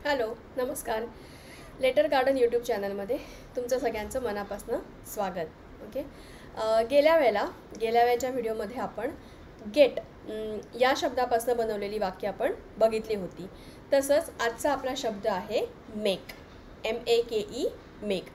Hello, नमस्कार. Letter garden YouTube चॅनलमध्ये तुमचं सगळ्यांचं मनापासून स्वागत. ओके. गेल्या वेळच्या व्हिडिओमध्ये आपण गेट या शब्दापासून बनवलेली वाक्य आपण बघितली होती. तसंच आजचा आपला शब्द आहे मेक, MEKE, मेक.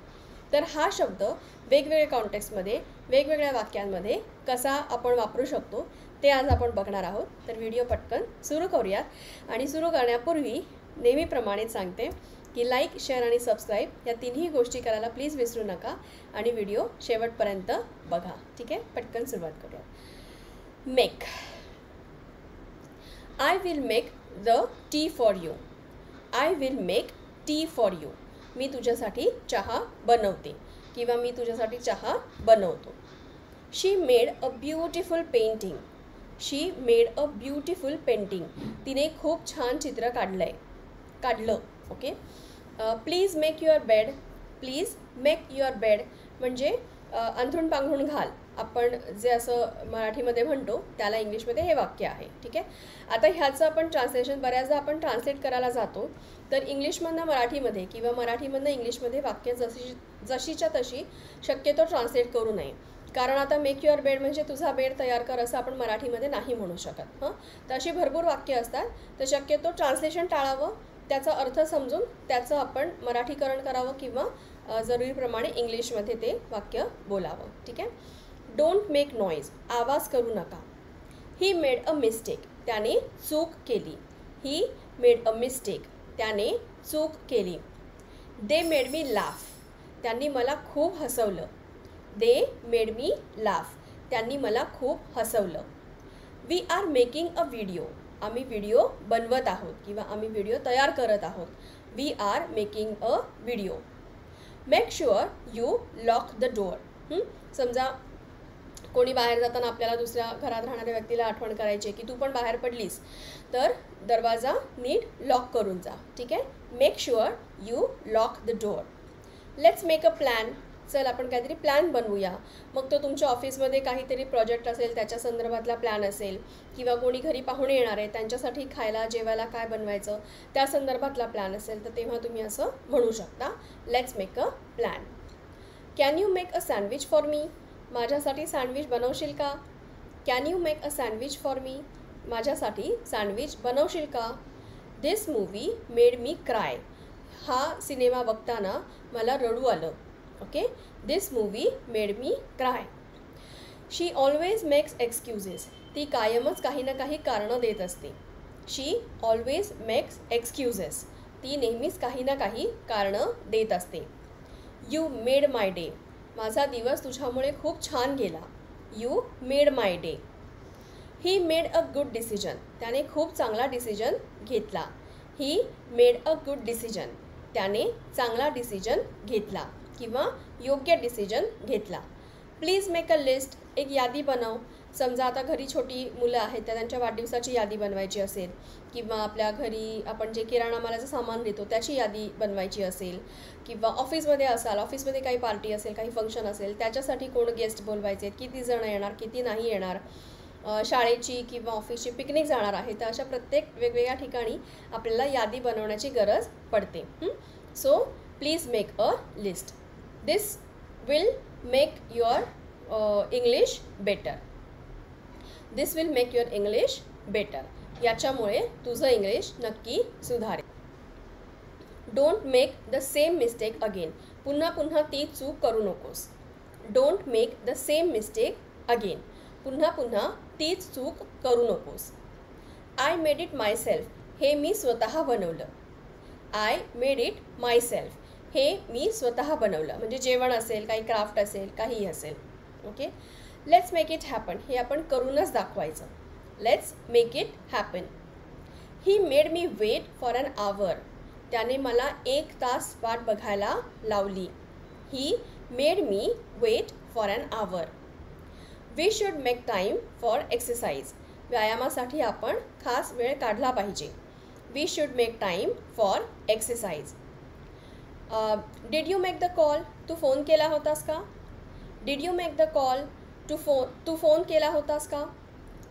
तर हा शब्द वेगवेगळ्या कॉन्टेक्स्टमध्ये वेगवेगळ्या वाक्यांमध्ये कसा आपण वापरू शकतो ते आज आपण बघणार आहोत. तर व्हिडिओ पटकन सुरू करूयात. आणि सुरू करण्यापूर्वी नेहमीप्रमाणे सांगते की लाईक, शेअर आणि सबस्क्राईब या तिन्ही गोष्टी करायला प्लीज विसरू नका आणि व्हिडिओ शेवटपर्यंत बघा. ठीक आहे, पटकन सुरुवात करूया. Make. I will make the tea for you. I will make tea for you. मी तुझ्यासाठी चहा बनवते किंवा मी तुझ्यासाठी चहा बनवतो. She made a beautiful painting. She made a beautiful painting. तिने खूप छान चित्र काढलं. Okay. Please make your bed. Please make your bed म्हणजे अंथरूण पांघरूण घाल. आपण जे असं मराठीमध्ये म्हणतो त्याला इंग्लिशमध्ये हे वाक्य आहे. ठीक आहे. आता ह्याचं आपण ट्रान्सलेशन बऱ्याचदा आपण ट्रान्सलेट करायला जातो तर इंग्लिशमधनं मराठीमध्ये किंवा मराठीमधनं इंग्लिशमध्ये वाक्य जशीच्या तशी शक्यतो ट्रान्सलेट करू नये. कारण आता मेक युअर बेड म्हणजे तुझा बेड तयार कर असं आपण मराठीमध्ये नाही म्हणू शकत. तर अशी भरपूर वाक्य असतात. तर शक्यतो ट्रान्सलेशन टाळावं, त्याचा अर्थ समजून त्याचं आपण मराठीकरण करावं किंवा जरुरीप्रमाणे इंग्लिशमध्ये ते वाक्य बोलावं. ठीक आहे. Don't make noise. आवाज करू नका. He made a mistake. त्याने चूक केली. He made a mistake. त्याने चूक केली. They made me laugh. त्यांनी मला खूप हसवलं. They made me laugh. त्यांनी मला खूप हसवलं. We are making a video. आम्ही व्हिडिओ बनवत आहोत किंवा आम्ही व्हिडिओ तयार करत आहोत. We are making a video. Make sure you lock the door. समजा कोणी बाहेर जाताना आपल्याला दुसऱ्या घरात राहणाऱ्या व्यक्तीला आठवण करायची की तू पण बाहेर पडलीस तर दरवाजा नीट लॉक करून जा. ठीक आहे. Make sure you lock the door. Let's make a plan. चल आपण काहीतरी प्लॅन बनवूया. मग तो तुमच्या ऑफिसमध्ये काहीतरी प्रोजेक्ट असेल त्याच्या संदर्भातला प्लॅन असेल किंवा कोणी घरी पाहुणे येणार आहे त्यांच्यासाठी खायला जेवायला काय बनवायचं त्या संदर्भातला प्लॅन असेल तर तेव्हा तुम्ही असं म्हणू शकता, let's make a plan. Can you make a sandwich for me. माझ्यासाठी सँडविच बनवशील का. Can you make a sandwich for me. माझ्यासाठी सँडविच बनवशील का. दिस मूवी मेड मी क्राय. हा सिनेमा बघताना मला रडू आलं. ओके. दिस मूवी मेड मी क्राय. शी ऑलवेज मेक्स एक्सक्युजेस. ती कायमच काही ना काही कारणं देत असते. शी ऑलवेज मेक्स एक्सक्युजेस. ती नेहमीच काही ना काही कारणं देत असते. You made my day. माझा दिवस तुझ्यामुळे खूप छान गेला. You made my day. He made a good decision. त्याने खूप चांगला डिसिजन घेतला. ही मेड अ गुड डिसिजन. त्याने चांगला डिसिजन घेतला किंवा योग्य डिसिजन घेतला. Please make a list. एक यादी बनव. समजा आता घरी छोटी मुलं आहेत त्या त्यांच्या वाढदिवसाची यादी बनवायची असेल किंवा आपल्या घरी आपण जे किराणा मालाचं सामान घेतो त्याची यादी बनवायची असेल किंवा ऑफिसमध्ये असाल, ऑफिसमध्ये काही पार्टी असेल, काही फंक्शन असेल त्याच्यासाठी कोण गेस्ट बोलवायचे, किती जण येणार, किती नाही येणार, शाळेची किंवा ऑफिसची पिकनिक जाणार आहे. तर अशा प्रत्येक वेगवेगळ्या ठिकाणी आपल्याला यादी बनवण्याची गरज पडते. So please make a list. This will make your English better. This will make your English better. याच्यामुळे तुझं इंग्लिश नक्की सुधारेल. Don't make the same mistake again. पुन्हा पुन्हा ती चूक करू नकोस. Don't make the same mistake again. पुन्हा पुन्हा तीच चूक करू नकोस. I made it myself. हे मी स्वतः बनवलं. I made it myself. हे मी स्वतः बनवलं. म्हणजे जेवण असेल, काही क्राफ्ट असेल, काहीही असेल. Okay. Let's make it happen. हे आपण करूनच दाखवायचं. Let's make it happen. He made me wait for an hour. त्याने मला 1 तास वाट बघायला लावली. He made me wait for an hour. We should make time for exercise. व्यायामासाठी आपण खास वेळ काढला पाहिजे. We should make time for exercise. Did you make the call. तू फोन केला होतास का. Did you make the call. तू फोन केला होतास का.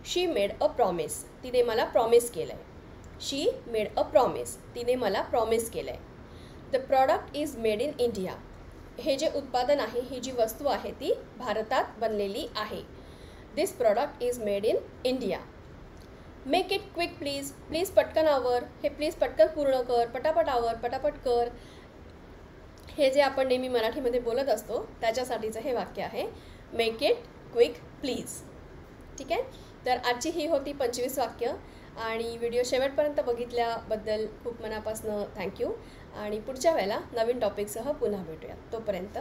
शी मेड अ प्रॉमिस. तिने मला प्रॉमिस केलं आहे. शी मेड अ प्रॉमिस. तिने मला प्रॉमिस केलं आहे. The product is made in India. हे जे उत्पादन आहे, ही जी वस्तू आहे ती भारतात बनलेली आहे. This product is made in India. Make it quick please. Please पटकन आवर. हे प्लीज पटकन पूर्ण कर, पटापट आवर, पटापट कर. हे जे आपण नेहमी मराठीमध्ये बोलत असतो त्याच्यासाठीचं हे वाक्य आहे. Make it quick please. ठीक आहे. तर आजची ही होती 25 वाक्य आणि व्हिडिओ शेवटपर्यंत बघितल्याबद्दल खूप मनापासून थँक्यू. आणि पुढच्या वेळेला नवीन टॉपिकसह पुन्हा भेटूया. तोपर्यंत